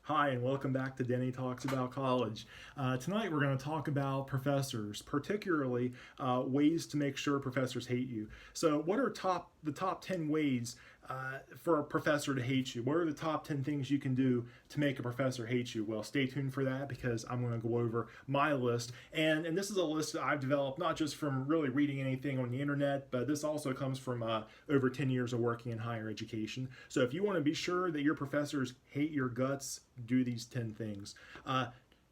Hi, and welcome back to Denny Talks About College. Tonight we're going to talk about professors, particularly ways to make sure professors hate you. So, what are the top 10 ways for a professor to hate you? What are the top 10 things you can do to make a professor hate you? Well, stay tuned for that because I'm going to go over my list. And this is a list that I've developed not just from really reading anything on the internet, but this also comes from over 10 years of working in higher education. So if you want to be sure that your professors hate your guts, do these 10 things.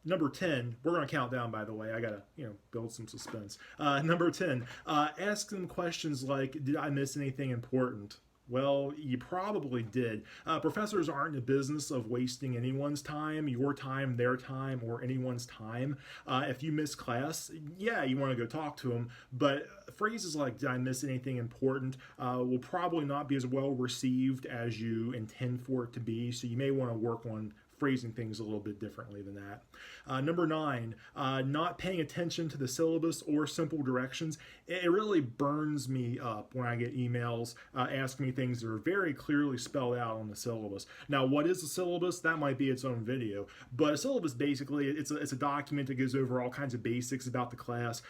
Number 10, we're going to count down, by the way. I got to, build some suspense. Number 10, ask them questions like, did I miss anything important? Well, you probably did. Professors aren't in the business of wasting anyone's time, your time, their time, or anyone's time. If you miss class, yeah, you want to go talk to them, but phrases like, did I miss anything important, will probably not be as well received as you intend for it to be, so you may want to work on phrasing things a little bit differently than that. Number 9, not paying attention to the syllabus or simple directions. It really burns me up when I get emails asking me things that are very clearly spelled out on the syllabus. Now, what is the syllabus? That might be its own video, but a syllabus basically it's a document that goes over all kinds of basics about the class,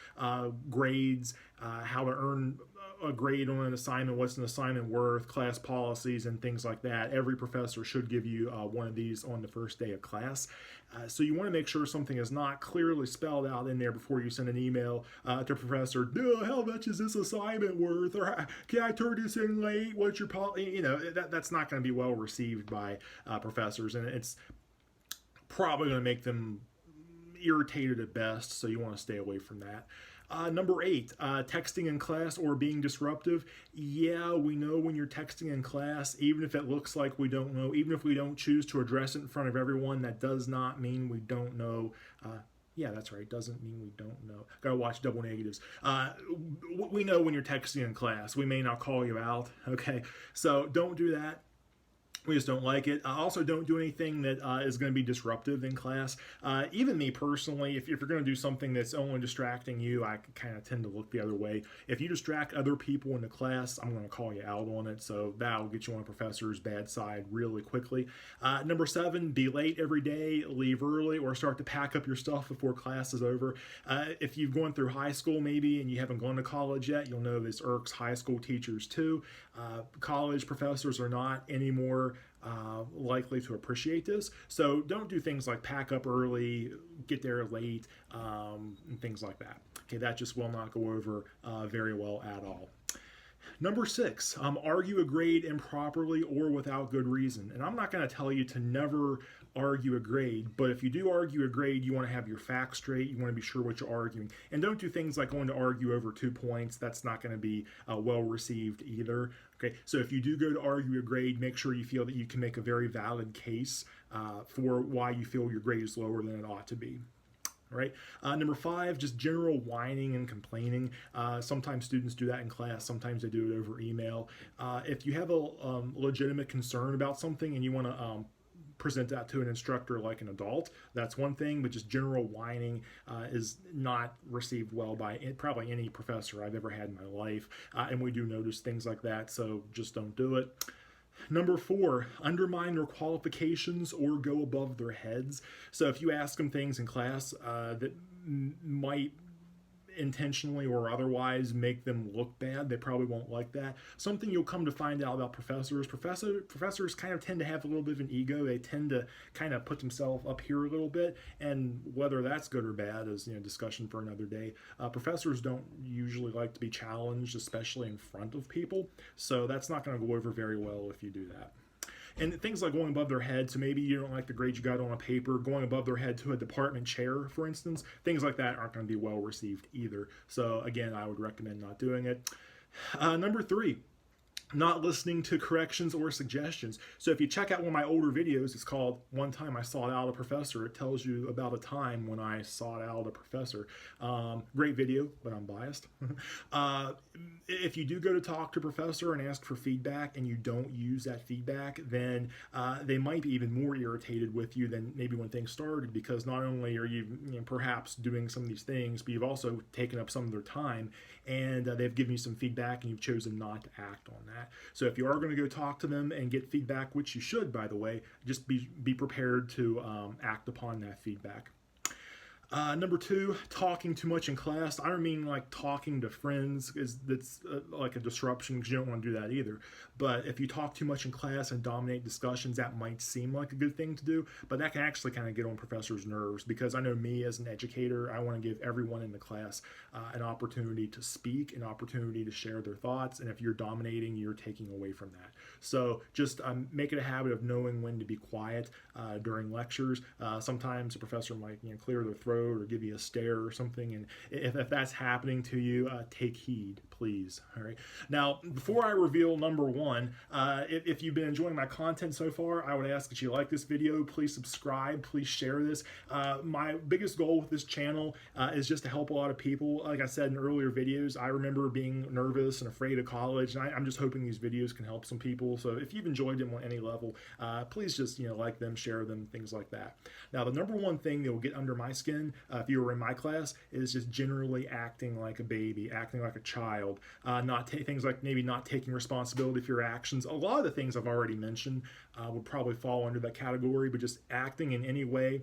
grades, how to earn a grade on an assignment, what's an assignment worth, class policies, and things like that. Every professor should give you one of these on the first day of class. So you want to make sure something is not clearly spelled out in there before you send an email to a professor. How much is this assignment worth? Or can I turn this in late? What's your policy? That's not going to be well received by professors, and it's probably going to make them irritated at best, so you want to stay away from that. Number 8, texting in class or being disruptive. Yeah, we know when you're texting in class, even if it looks like we don't know, even if we don't choose to address it in front of everyone, that does not mean we don't know. Yeah, that's right. Doesn't mean we don't know. Gotta watch double negatives. We know when you're texting in class. We may not call you out. Okay, so don't do that. We just don't like it. Also, don't do anything that is going to be disruptive in class. Even me personally, if you're going to do something that's only distracting you, I kind of tend to look the other way. If you distract other people in the class, I'm going to call you out on it. So that'll get you on a professor's bad side really quickly. Number 7, be late every day, leave early, or start to pack up your stuff before class is over. If you've gone through high school maybe and you haven't gone to college yet, you'll know this irks high school teachers too. College professors are not anymore likely to appreciate this. So don't do things like pack up early, get there late, and things like that. Okay, that just will not go over very well at all. Number 6, argue a grade improperly or without good reason. And I'm not going to tell you to never argue a grade, but if you do argue a grade, you want to have your facts straight. You want to be sure what you're arguing. And don't do things like going to argue over 2 points. That's not going to be well received either. Okay, so if you do go to argue a grade, make sure you feel that you can make a very valid case for why you feel your grade is lower than it ought to be. All right. Number 5, just general whining and complaining. Sometimes students do that in class. Sometimes they do it over email. If you have a legitimate concern about something and you want to present that to an instructor like an adult, that's one thing, but just general whining is not received well by probably any professor I've ever had in my life. And we do notice things like that, so just don't do it. Number 4, undermine their qualifications or go above their heads. So if you ask them things in class that might intentionally or otherwise make them look bad, they probably won't like that. Something you'll come to find out about professors kind of tend to have a little bit of an ego. They tend to kind of put themselves up here a little bit, and whether that's good or bad is discussion for another day. Professors don't usually like to be challenged, especially in front of people, so that's not going to go over very well if you do that. And things like going above their head, so maybe you don't like the grade you got on a paper, going above their head to a department chair, for instance, things like that aren't going to be well received either. So again, I would recommend not doing it. Number 3, not listening to corrections or suggestions. So if you check out one of my older videos, it's called One Time I Sought Out a Professor. It tells you about a time when I sought out a professor. Great video, but I'm biased. If you do go to talk to a professor and ask for feedback and you don't use that feedback, then they might be even more irritated with you than maybe when things started, because not only are you, perhaps doing some of these things, but you've also taken up some of their time, and they've given you some feedback and you've chosen not to act on that. that. So if you are going to go talk to them and get feedback, which you should, by the way, just be prepared to act upon that feedback. Number two, talking too much in class. I don't mean like talking to friends, that's like a disruption, because you don't want to do that either. But if you talk too much in class and dominate discussions, that might seem like a good thing to do, but that can actually kind of get on professors' nerves, because I know me as an educator, I want to give everyone in the class an opportunity to speak, an opportunity to share their thoughts, and if you're dominating, you're taking away from that. So just make it a habit of knowing when to be quiet during lectures. Sometimes a professor might clear their throat or give you a stare or something, and if that's happening to you, take heed, please. All right. Now, before I reveal number one, if you've been enjoying my content so far, I would ask that you like this video, please subscribe, please share this. My biggest goal with this channel is just to help a lot of people. Like I said in earlier videos, I remember being nervous and afraid of college, and I'm just hoping these videos can help some people. So if you've enjoyed them on any level, please just like them, share them, things like that. Now, the number one thing that will get under my skin, if you were in my class, is just generally acting like a baby, acting like a child, things like maybe not taking responsibility for your actions. A lot of the things I've already mentioned would probably fall under that category, but just acting in any way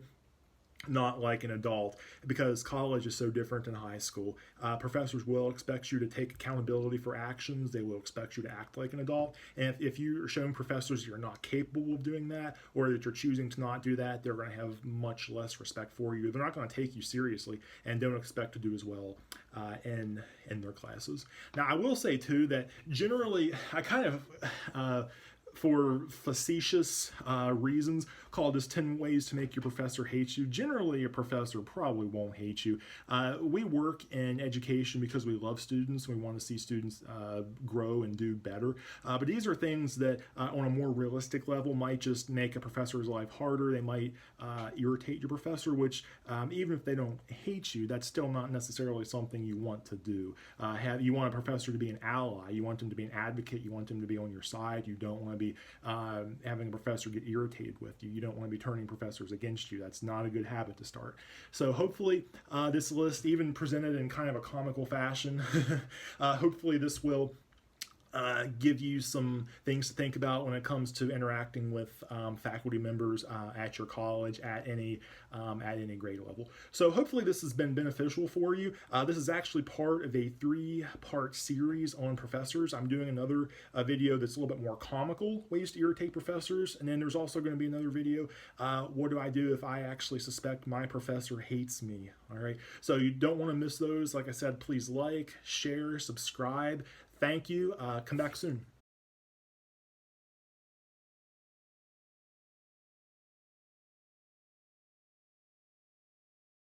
not like an adult, because college is so different than high school. Professors will expect you to take accountability for actions. They will expect you to act like an adult. And if you're showing professors you're not capable of doing that, or that you're choosing to not do that, they're going to have much less respect for you. They're not going to take you seriously, and don't expect to do as well in their classes. Now, I will say too that generally I kind of for facetious reasons, call this 10 ways to make your professor hate you. Generally, a professor probably won't hate you. We work in education because we love students. We want to see students grow and do better. But these are things that on a more realistic level might just make a professor's life harder. They might irritate your professor, which even if they don't hate you, that's still not necessarily something you want to do. You want a professor to be an ally. You want them to be an advocate. You want them to be on your side. You don't want to be having a professor get irritated with you. You don't want to be turning professors against you. That's not a good habit to start. So hopefully this list, even presented in kind of a comical fashion, hopefully this will give you some things to think about when it comes to interacting with faculty members at your college at any grade level. So hopefully this has been beneficial for you. This is actually part of a 3-part series on professors. I'm doing another video that's a little bit more comical, ways to irritate professors, and then there's also going to be another video, what do I do if I actually suspect my professor hates me? All right, so you don't want to miss those. Like I said, please like, share, subscribe. Thank you. Come back soon.